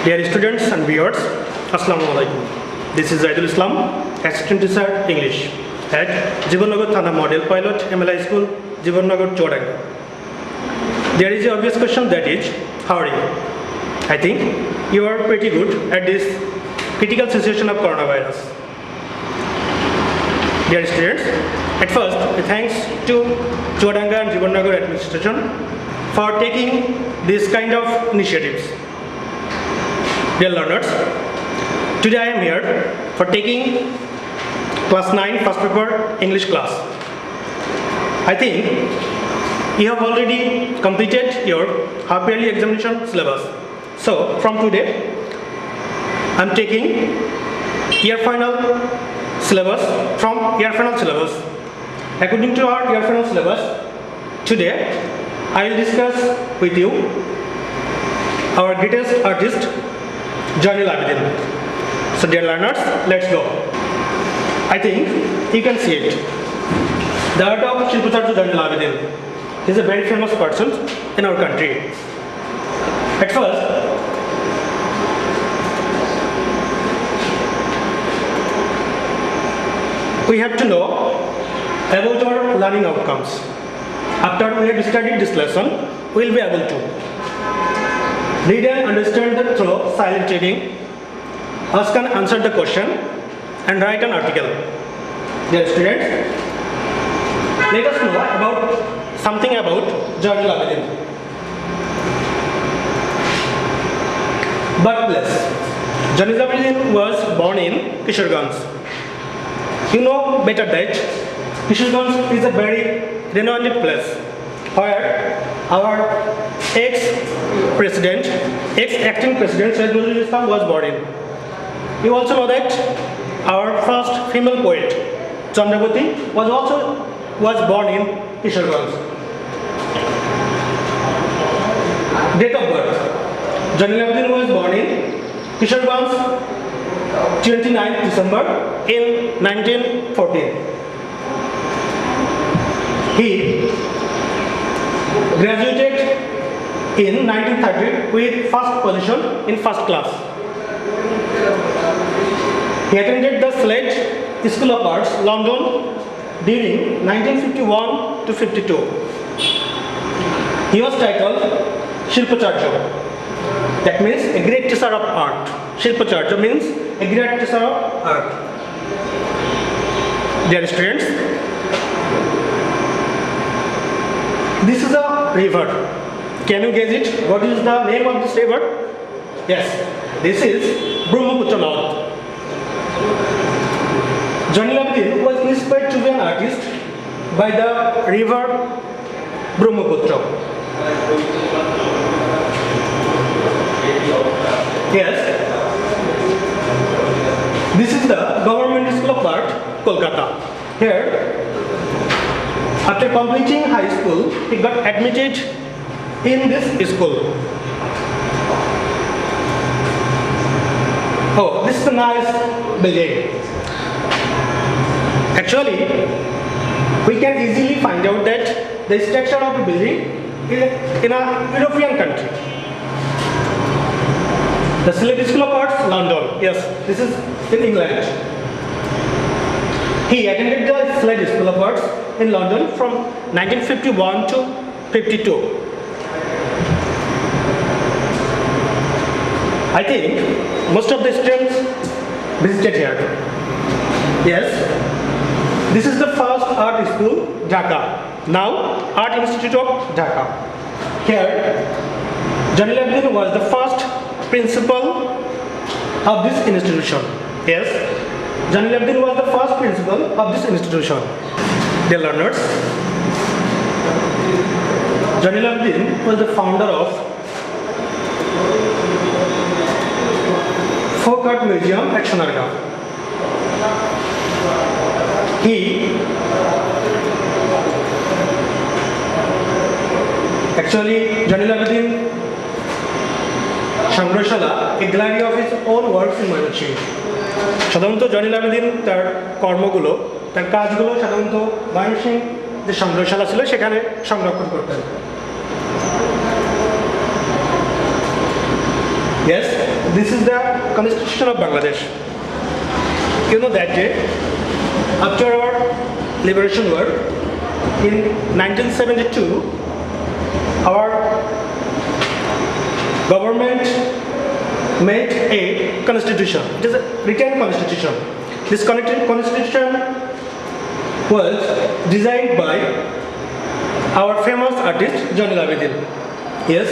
Dear students and viewers, Assalamu alaikum. This is Zaidul Islam, Assistant Teacher English at Jivannagar Thana Model Pilot MLI School, Jivannagar, Chowdhury. There is an obvious question, that is, how are you? I think you are pretty good at this critical situation of coronavirus. Dear students, at first, thanks to Chowdhury and Jivannagar administration for taking this kind of initiatives. Dear learners, today I am here for taking class 9 first paper English class. I think you have already completed your half yearly examination syllabus. So from today, I am taking year final syllabus from year final syllabus. According to our year final syllabus, today I will discuss with you our greatest artist, Zainul Abidin. So dear learners, let's go. I think you can see it. The art of Shilpacharya Zainul Abidin. He is a very famous person in our country. At first, we have to know about our learning outcomes. After we have studied this lesson, we will be able to read and understand the through silent reading, ask and answer the question, and write an article. Dear students, let us know about something about Zainul Abidin. Birthplace. Zainul Abidin was born in Kishoreganj. You know better that Kishoreganj is a very renowned place where our ex-president, ex-acting president Syed Nazrul Islam was born in. You also know that our first female poet, Chandravati, was born in Kishoreganj. Date of birth. Zainul Abidin was born in Kishoreganj 29th December in 1914. He graduated in 1930 with first position in first class. He attended the Sledge School of Arts, London during 1951 to 52. He was titled Shilpacharya. That means a great teacher of art. Shilpacharya means a great teacher of art. Dear students, this is a river. Can you guess it? What is the name of this river? Yes, this is Brahmaputra Nath. Zainul Abidin was inspired to be an artist by the river Brahmaputra. Yes, this is the Government School of Art, Kolkata. Here, after completing high school, he got admitted in this school. Oh, this is a nice building. Actually, we can easily find out that the structure of the building is in a European country. The Sledge School of Arts, London. Yes, this is in England. He attended the Sledge School of Arts in London from 1951 to 52. I think most of the students visited here. Yes, this is the first art school, Dhaka. Now, Art Institute of Dhaka. Here, Zainul Abidin was the first principal of this institution. Yes, Zainul Abidin was the first principal of this institution. Dear learners, Zainul Abidin was the founder of Folk Art Museum at Sonargaon. Zainul Abidin Sangrahshala, a gallery of his own works in Mymensingh. সাধারণত জাইনুল আবেদিন তার কর্মগুলো, তার কাজগুলো সাধারণত ময়মনসিংহ যে সংগ্রহশালা ছিল সেখানে সংরক্ষণ করতেন। Yes, This is the Constitution of Bangladesh. You know that day, after our liberation war in 1972, our government made a constitution. It is a written constitution. This constitution was designed by our famous artist Zainul Abidin. Yes,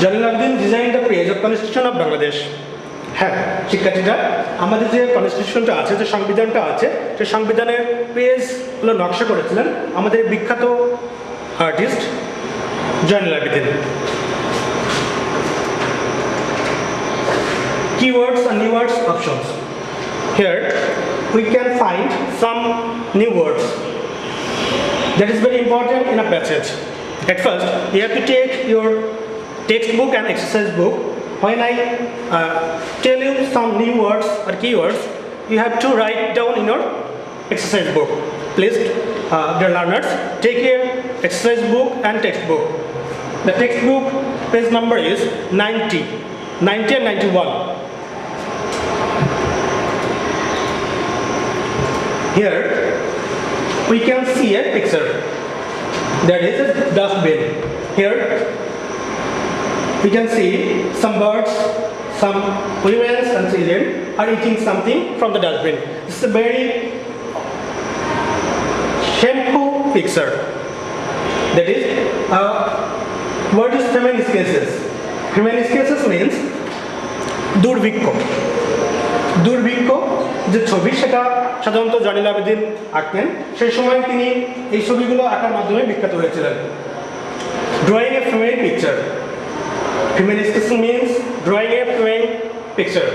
Zainul Abidin designed the page of Constitution of Bangladesh. হ্যাঁ শিক্ষার্থীরা, আমাদের যে কনস্টিটিউশনটা আছে, যে সংবিধানটা আছে, সেই সংবিধানের পেজগুলো নকশা করেছিলেন আমাদের বিখ্যাত artist Zainul Abedin. Keywords and new words options. Here we can find some new words that is very important in a passage. At first, you have to take your textbook and exercise book. When I tell you some new words or keywords, you have to write down in your exercise book. Please, dear learners, take your exercise book and textbook. The textbook page number is 90 and 91. Here we can see a picture, that is a dustbin. Here we can see some birds, some women and children are eating something from the dustbin. This is a very shameful picture. That is, what is feminist cases? Feminist cases means দুর্ভিক্ষ। দুর্ভিক্ষ যে ছবি, সেটা সাধারণত জাইনুল আবেদিন আঁকতেন। সেই সময় তিনি এই ছবিগুলো আঁকার মাধ্যমে বিখ্যাত হয়েছিলেন। Drawing a female picture. Feminist means drawing a female picture.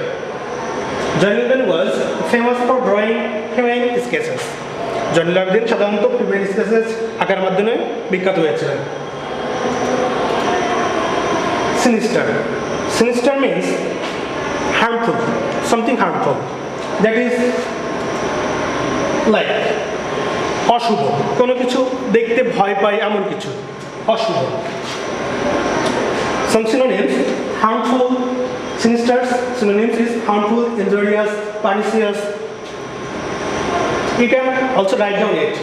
Zainul Abidin was famous for drawing female sketches. Zainul Abedin সাধারণত ফিমেল স্কেচেস আঁকার মাধ্যমে বিখ্যাত হয়েছিলেন। Sinister. Sinister means harmful, something harmful. That is like অশুভ, কোনো কিছু দেখতে ভয় পায় এমন কিছু, অশুভ। Some synonyms: harmful, sinister. Synonyms is harmful, injurious, pernicious. You can also write down it.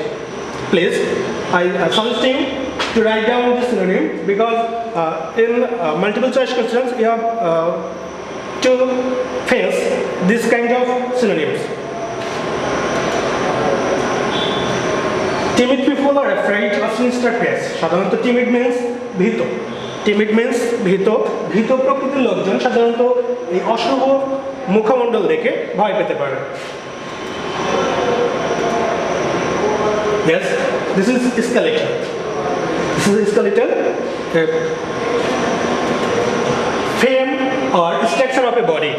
Please, I suggest you to write down this synonym, because in multiple choice questions you have to face this kind of synonyms. Timid people are afraid of sinister face. সাধারণত timid means ভীত। Timid means ভীত। ভীত প্রকৃতির লোকজন সাধারণত এই অশুভ মুখমণ্ডল দেখে ভয় পেতে পারে। Yes, this is skeletal. This is skeletal. Frame or structure of a body.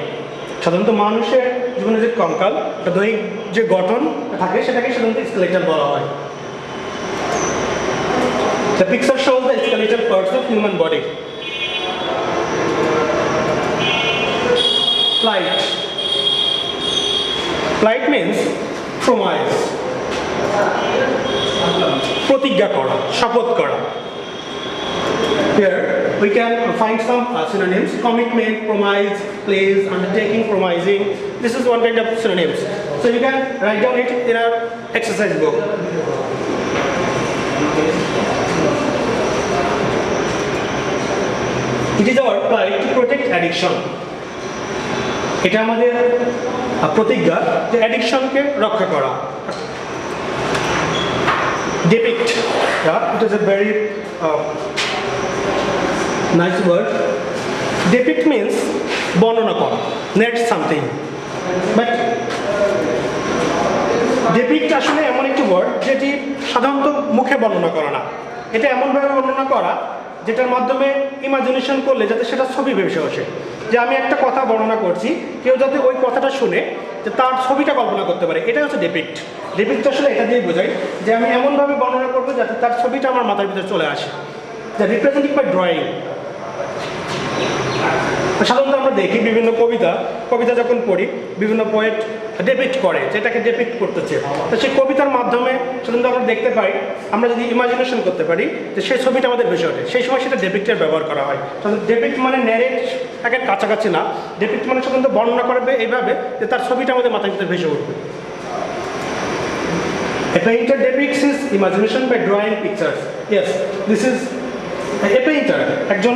সাধারণত মানুষের জীবনে যে কঙ্কাল, দৈহিক যে গঠন থাকে, সেটাকে সাধারণত স্কেলেটাল বলা হয়। The picture shows the skeletal parts of human body. Plight. Plight means promise. প্রতিজ্ঞা করা, শপথ করা। Here we can find some synonyms: commitment, promise, pledge, undertaking, promising. This is one kind of synonyms. So you can write down it in our exercise book. It is our plight to protect addiction. এটা আমাদের প্রতিজ্ঞা যে অ্যাডিকশনকে রক্ষা করা। Depict. Yeah, it is a very nice word. Depict means বর্ণনা করা, narrate something. But depict আসলে এমন একটি ওয়ার্ড যেটি সাধারণত মুখে বর্ণনা করা না। এটা এমনভাবে বর্ণনা করা যেটার মাধ্যমে ইমাজিনেশন করলে যাতে সেটা ছবি ভেসে আসে। যে আমি একটা কথা বর্ণনা করছি, কেউ যাতে ওই কথাটা শুনে যে তার ছবিটা কল্পনা করতে পারে, এটাই হচ্ছে ডেপিক্ট। ডেপিক্ট আসলে এটা দিয়ে বোঝাই যে আমি এমনভাবে বর্ণনা করবো যাতে তার ছবিটা আমার মাথার ভিতরে চলে আসে। The representing by drawing. সাধারণত আমরা দেখি বিভিন্ন কবিতা যখন পড়ি বিভিন্ন পোয়েট ডেপিক্ট করে যেটাকে ডেপিক্ট করতেছে, তো সেই কবিতার মাধ্যমে সাধারণত আমরা দেখতে পাই, আমরা যদি ইমাজিনেশন করতে পারি যে সেই ছবিটা আমাদের ভেসে ওঠে, সেই সময় সেটা ডেপিক্টের ব্যবহার করা হয়। সাধারণত ডেপিক্ট মানে ন্যারেট একের কাছাকাছি না, ডেপিক্ট মানে সাধারণত বর্ণনা করবে এইভাবে যে তার ছবিটা আমাদের মাথার ভিতরে ভেসে উঠবে। A painter depicts his imagination by drawing pictures. Yes, this is a painter. একজন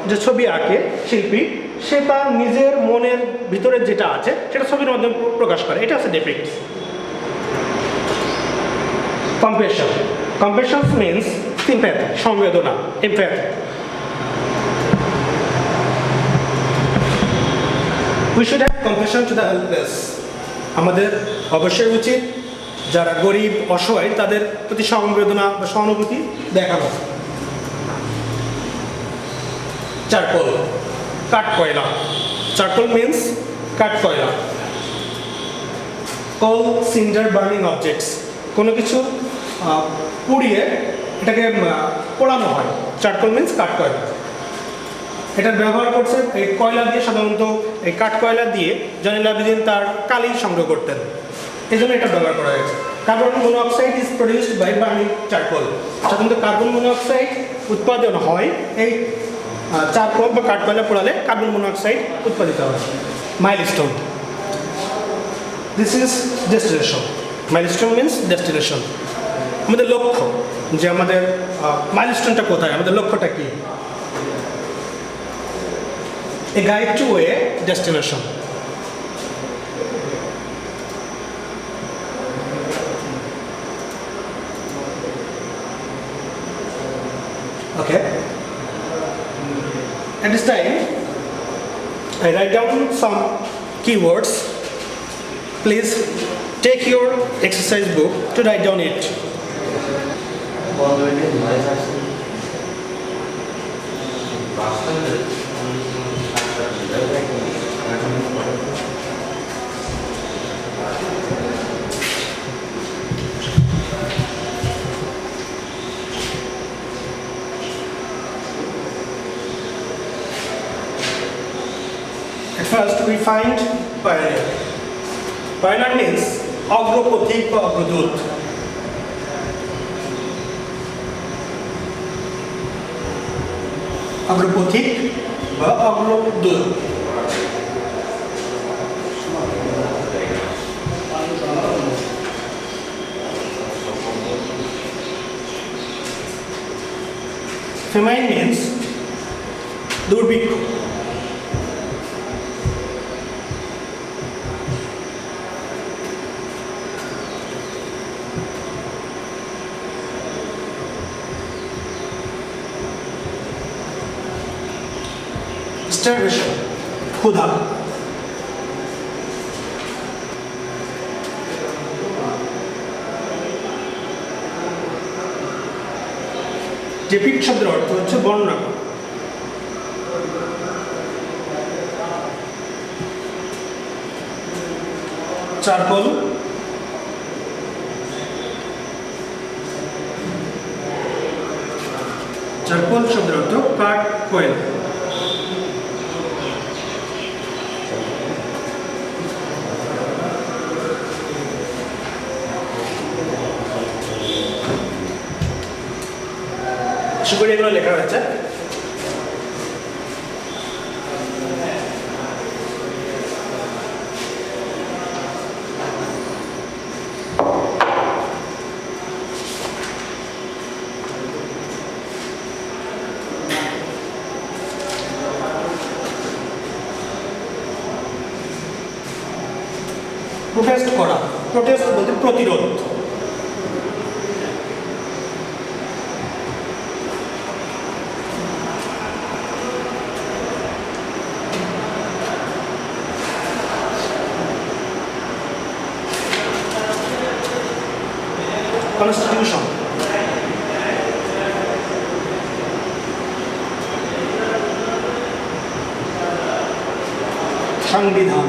যে ছবি আঁকে শিল্পী, সে তার নিজের মনের ভিতরে যেটা আছে সেটা ছবির মাধ্যমে প্রকাশ করে, এটা হচ্ছে depict. Compassion, compassion means sympathy, সংবেদনা, empathy. We should have compassion to the helpless. আমাদের অবশ্যই উচিত যারা গরিব অসহায় তাদের প্রতি সংবেদনা বা সহানুভূতি দেখানো। চারকোল, কাঠ কয়লা। চারকোল মিন্স কাঠ কয়লা। কোল, সিন্ডার, বার্নিং অবজেক্টস, কোনো কিছু পুড়িয়ে এটাকে পোড়ানো হয়। চারকোল মিন্স কাঠ কয়লা। এটার ব্যবহার করছে এই কয়লা দিয়ে, সাধারণত এই কাঠ কয়লা দিয়ে জয়নুল আবেদিন তার কালি সংগ্রহ করতেন, এই জন্য এটা ব্যবহার করা হয়েছে। Carbon monoxide is produced by burning charcoal. সাধারণত কার্বন মনোঅক্সাইড উৎপাদন হয় এই চারকোল বা কাঠ কয়লা পোড়ালে কার্বন মনোঅক্সাইড উৎপাদিত হয়। Milestone, this is destination. Milestone means destination, আমাদের লক্ষ্য, যে আমাদের মাইলস্টোনটা কোথায়, আমাদের লক্ষ্যটা কি। A guide to a destination. Okay. At this time, I write down some keywords. Please take your exercise book to write down it. At first we find pioneer. Pioneer means অগ্রপথিক বা অগ্রদূত। অগ্রপথিক বা অগ্রদূত। Feminine means দুর্ভিক্ষ। Starvation, ক্ষুধা। Depict শব্দের অর্থ হচ্ছে বর্ণনা। Charcoal, charcoal শব্দের অর্থ কাঠ কয়লা। করে এগুলো লেখা হয়েছে। প্রোটেস্ট করা, প্রোটেস্ট বলতে প্রতিরোধ। Constitution, সংবিধান।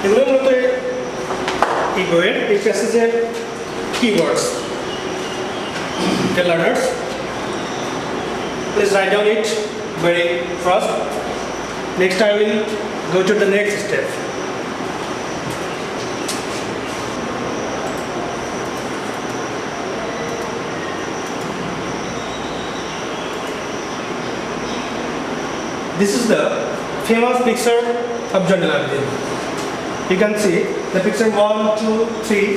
এগুলো মূলত এই বইয়ের এই প্যাসেজের keywords. Dear learners, please write down it very fast. Next I will go to the next step. This is the famous picture of Zainul Abidin. You can see the picture 1, 2, 3.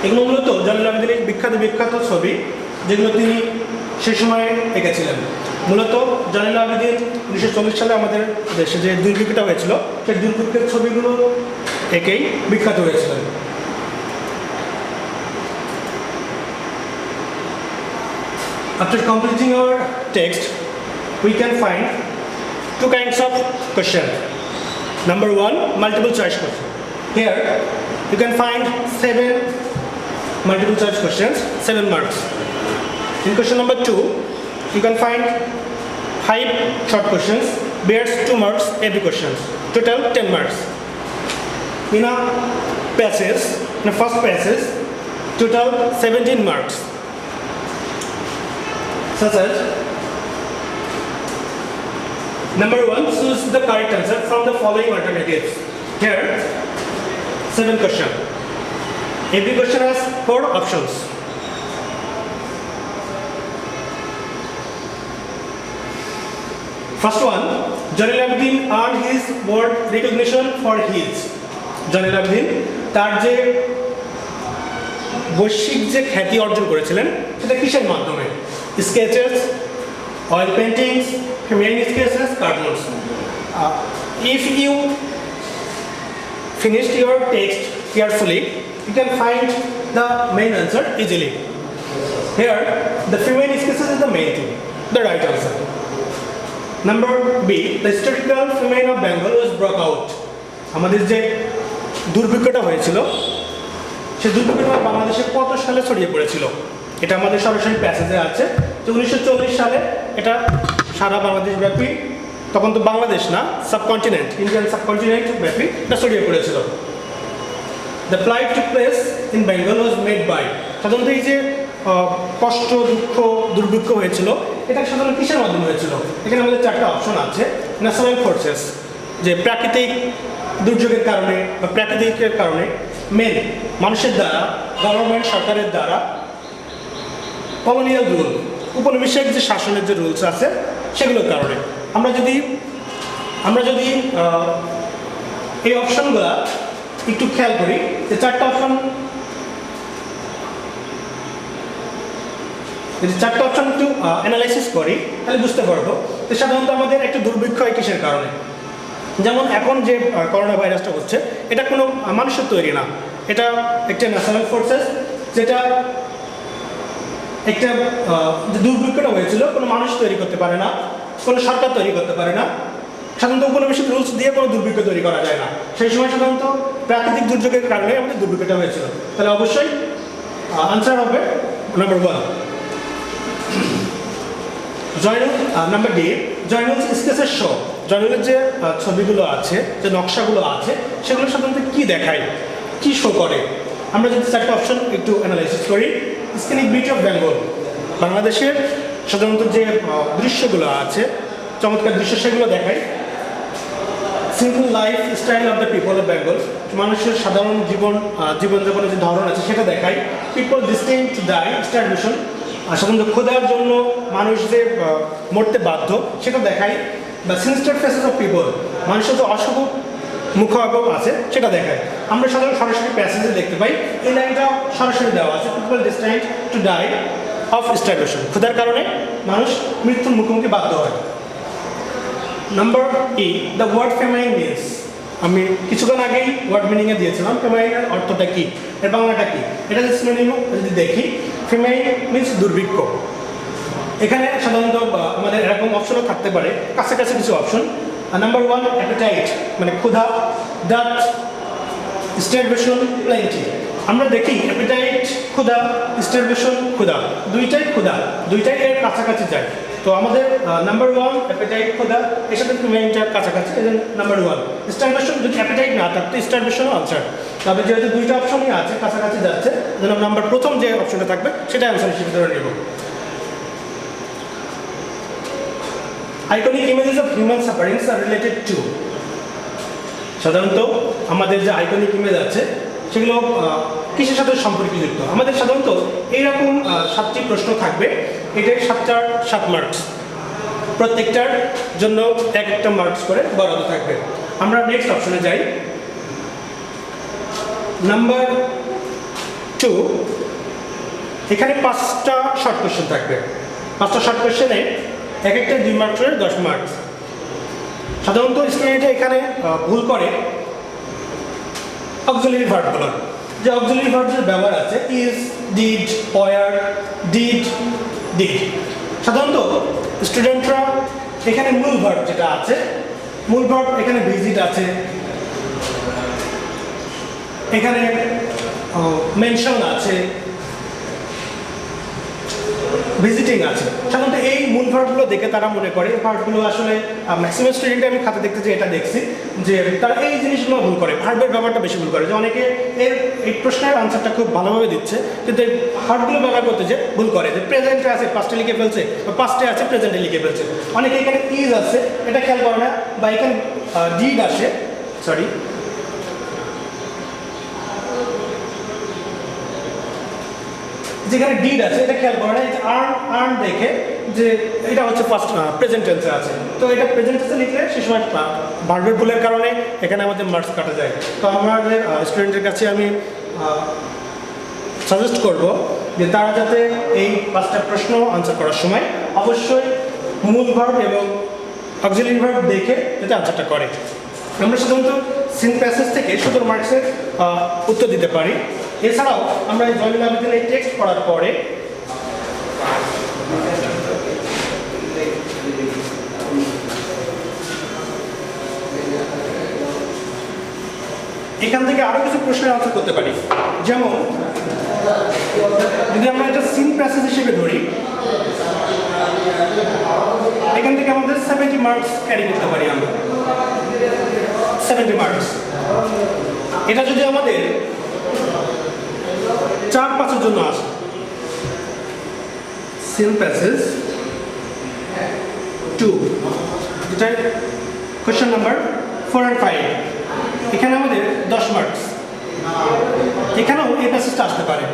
এগুলো মূলত জাইনুল আবেদিনের বিখ্যাত ছবি যেগুলো তিনি সে সময় এঁকেছিলেন। মূলত জাইনুল আবেদিন 1940 সালে আমাদের দেশে যে দুর্ভিক্ষটা হয়েছিল সেই দুর্ভিক্ষের ছবিগুলো এঁকেই বিখ্যাত হয়েছিলেন। After completing our text, we can find two kinds of question. Number 1, multiple choice question. Here you can find 7 multiple choice questions, 7 marks. In question number 2, you can find 5 short questions, bears 2 marks every question. Total 10 marks. In a passage, in a first passage, total 17 marks. Such as number 1, choose the correct answer from the following alternatives. Here, 7 questions. Every question has 4 options. First one, Zainul Abidin earned his world recognition for his. Zainul Abidin তার যে বৈশ্বিক যে খ্যাতি অর্জন করেছিলেন সেটা কিসের মাধ্যমে? Sketches, oil paintings, female sketches, cartoons. If you finished your text carefully, you can find the main answer easily. Here, the female sketches is the main thing, the right answer. Number B, the historical famine of Bengal was broke out. আমাদের যে দুর্ভিক্ষটা হয়েছিল সেই দুর্ভিক্ষটা বাংলাদেশে কত সালে ছড়িয়ে পড়েছিল? এটা আমাদের সরাসরি প্যাসেজে আছে যে 1940 সালে এটা সারা বাংলাদেশ ব্যাপী, তখন তো বাংলাদেশ না, সাবকন্টিনেন্ট, ইন্ডিয়ান সাবকন্টিনেন্ট ব্যাপী এটা ছড়িয়ে পড়েছিল। The plight took place in Bengal was made by, সাধারণত এই যে কষ্ট, দুঃখ, দুর্ভিক্ষ হয়েছিল এটা সাধারণত কিসের মাধ্যমে হয়েছিল? এখানে আমাদের 4টা অপশন আছে। ন্যাচারাল ফোর্সেস, যে প্রাকৃতিক দুর্যোগের কারণে বা প্রাকৃতিকের কারণে, মেন মানুষের দ্বারা, গভর্নমেন্ট সরকারের দ্বারা, কলোনিয়াল রুল, উপনিবেশিক যে শাসনের যে রুলস আছে সেগুলোর কারণে। আমরা যদি এই অপশনগুলো একটু খেয়াল করি, যে 4টা অপশন একটু অ্যানালাইসিস করি তাহলে বুঝতে পারবো যে সাধারণত আমাদের একটা দুর্ভিক্ষ হয় কিসের কারণে। যেমন এখন যে করোনা ভাইরাসটা হচ্ছে এটা কোনো মানুষের তৈরি না, এটা একটা ন্যাচারাল ফোর্সেস, যেটা একটা যে দুর্ভিক্ষটা হয়েছিল কোনো মানুষ তৈরি করতে পারে না, কোনো সরকার তৈরি করতে পারে না। সাধারণত উপনিবেশিক রুলস দিয়ে কোনো দুর্ভিক্ষ তৈরি করা যায় না। সেই সময় সাধারণত প্রাকৃতিক দুর্যোগের কারণে আমাদের দুর্ভিক্ষটা হয়েছিল। তাহলে অবশ্যই আনসার হবে নাম্বার 1। নাম্বার ডি, জয়নুল স্কেচের শো। জয়নুলের যে ছবিগুলো আছে, যে নকশাগুলো আছে সেগুলো সাধারণত কী দেখায়, কী শো করে? আমরা যদি 4টা অপশন একটু অ্যানালাইসিস করি, স্ক্রিনিক বিউটি অফ বেঙ্গল, বাংলাদেশের সাধারণত যে দৃশ্যগুলো আছে, চমৎকার দৃশ্য সেগুলো দেখায়। Simple life style of the people of Bengal, মানুষের সাধারণ জীবনযাপনের যে ধরন আছে সেটা দেখায়। People distinct to die, starvation, সাধারণত ক্ষুধার জন্য মানুষ যে মরতে বাধ্য সেটা দেখায়। The sinister faces of people, মানুষের যে অশুভ মুখাবয়ব আছে সেটা দেখায়। আমরা সাধারণত সরাসরি প্যাসেজে দেখতে পাই, এই লাইনটা সরাসরি দেওয়া আছে, people destined to die of starvation, ক্ষুধার কারণে মানুষ মৃত্যুর মুখোমুখি বাধ্য হয়। Number E, the word famine means, আমি কিছুক্ষণ আগেই ওয়ার্ড মিনিংয়ে দিয়েছিলাম ফেমাইনের অর্থটা কী, এর বাংলাটা কী। এটা যদি সিনোনিম যদি দেখি, ফেমাইন মিনস দুর্ভিক্ষ। এখানে সাধারণত আমাদের এরকম অপশনও থাকতে পারে, কাছাকাছি কিছু অপশন। নাম্বার 1, অ্যাপিটাইট মানে ক্ষুধা, ডাট, স্টারভেশন, প্লেন্টি। আমরা দেখি অ্যাপিটাইট ক্ষুধা, স্টারভেশন ক্ষুধা, দুইটাই এর কাছাকাছি যায়। তো আমাদের নাম্বার 1 অ্যাপিটাইট ক্ষুধা, এর সাথে মেইনটার কাছাকাছি, এই নাম্বার 1। স্টারভেশন যদি অ্যাপিটাইট না থাকতো স্টারভেশনও আনসার, তবে যেহেতু দুইটা অপশনই আছে কাছাকাছি যাচ্ছে, যেন নাম্বার প্রথম যে অপশনটা থাকবে সেটা আনসার হিসেবে ধরে নেব। Iconic images of human sufferings আর রিলেটেড টু, সাধারণত আমাদের যে আইকনিক ইমেজ আছে সেগুলো কিসের সাথে সম্পর্কযুক্ত? আমাদের সাধারণত এইরকম 7টি প্রশ্ন থাকবে, এটাই 7 মার্কস, প্রত্যেকটার জন্য একটা মার্কস করে বরাদ্দ থাকবে। আমরা নেক্সট অপশনে যাই। নাম্বার 2, এখানে 5টা শর্ট কোয়েশ্চেন থাকবে। 5টা শর্ট কোয়েশ্চেনে একটা 2 মার্কস করে 10 মার্কস। সাধারণত স্টুডেন্টরা এখানে ভুল করে অক্সিলারি ভার্বগুলো, যে অক্সিলারি ভার্বের ব্যবহার আছে ইজ, ডিড, ওয়ার, ডিড। সাধারণত স্টুডেন্টরা এখানে মূল ভার্ব যেটা আছে, মূল ভার্ব এখানে ভিজিট আছে, এখানে মেনশন আছে, ভিজিটিং আছে। সাধারণত এই মূল ভার্বগুলো দেখে তারা মনে করে ভার্বগুলো আসলে ম্যাক্সিমাম স্টুডেন্ট আমি খাতা দেখতে যে এটা দেখছি যে তারা এই জিনিসগুলো ভুল করে, ভার্বের ব্যবহারটা বেশি ভুল করে, যে অনেকে এই প্রশ্নের আনসারটা খুব ভালোভাবে দিচ্ছে কিন্তু এই ভার্বগুলো ব্যবহার করতে যে ভুল করে, যে প্রেজেন্টে আছে পাস্টে লিখে ফেলছে, বা পাস্টে আছে প্রেজেন্টে লিখে ফেলছে। অনেকে এখানে ইজ আছে এটা খেয়াল করে না, বা এখানে ডিড আসে, যেখানে ডিড আছে এটা খেয়াল করে না, আর্ন দেখে যে এটা হচ্ছে ফার্স্ট প্রেজেন্ট টেন্সে আছে, তো এটা প্রেজেন্ট টেন্সে লিখলে সে সময় ভার্বের ভুলের কারণে এখানে আমাদের মার্কস কাটা যায়। তো আমাদের স্টুডেন্টের কাছে আমি সাজেস্ট করব যে তারা যাতে এই 5টা প্রশ্ন আনসার করার সময় অবশ্যই মূল ভার্ব এবং অক্সিলারি ভার্ব দেখে যাতে আনসারটা করে। আমরা সাধারণত সিন প্যাসেজ থেকে 17 মার্কসের উত্তর দিতে পারি। এছাড়াও আমরা এই জয়নুল আবেদিনের এই টেক্সট পড়ার পরে এখান থেকে আরো কিছু প্রশ্নের আনসার করতে পারি। যেমন যদি আমরা এটা সিন প্যাসেজ হিসেবে ধরি, এখান থেকে আমাদের 70 মার্কস ক্যারি করতে পারি আমরা, 70 মার্কস। এটা যদি আমাদের 4-5 জন্য আসে, সিন প্যাসেজ 2, যেটা কোয়েশ্চেন নাম্বার 4 আর 5, এখানে আমাদের 10 মার্কস, এখানেও এই প্যাসেজটা আসতে পারে।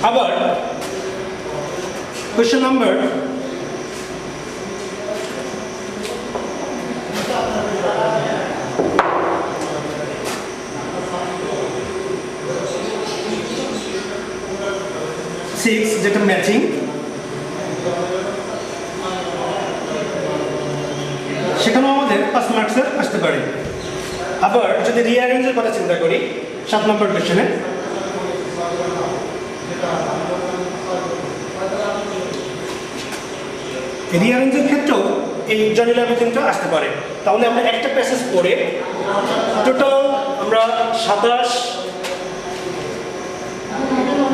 আবার কোয়েশ্চেন নাম্বার 6 যেটা ম্যাচিং, সেখানেও আমাদের 5 মার্কসের আসতে পারে। আবার যদি রিঅ্যারেঞ্জের কথা চিন্তা করি 7 নম্বর কোয়েশ্চেনে, রিঅ্যারেঞ্জের ক্ষেত্রেও এই জয়নুল আবেদিনটা আসতে পারে। তাহলে আমরা একটা প্যাসেজ পড়ে টোটাল আমরা 27,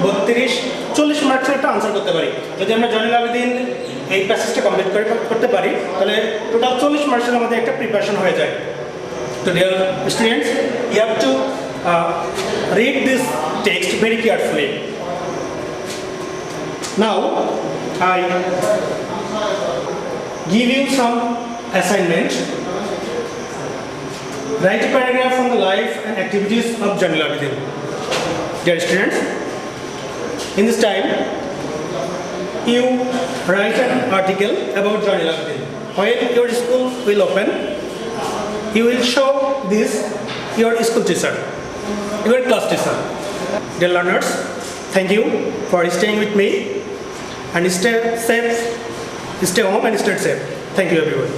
32, 40 মার্কসের একটা আনসার করতে পারি। যদি আমরা জয়নুল আবেদিন এই প্যাসেজটা কমপ্লিট করতে পারি তাহলে টোটাল 40 মার্কসের আমাদের একটা প্রিপারেশন হয়ে যায়। তো dear students, you have to read this text very carefully. Now I give you some assignment. Write a paragraph on the life and activities of Jayinul Abidin. Dear students, in this time you write an article about Jayinul Abidin. When your school will open, you will show this your school teacher, your class teacher. Dear learners, thank you for staying with me, and stay safe, stay home and stay safe. Thank you everyone.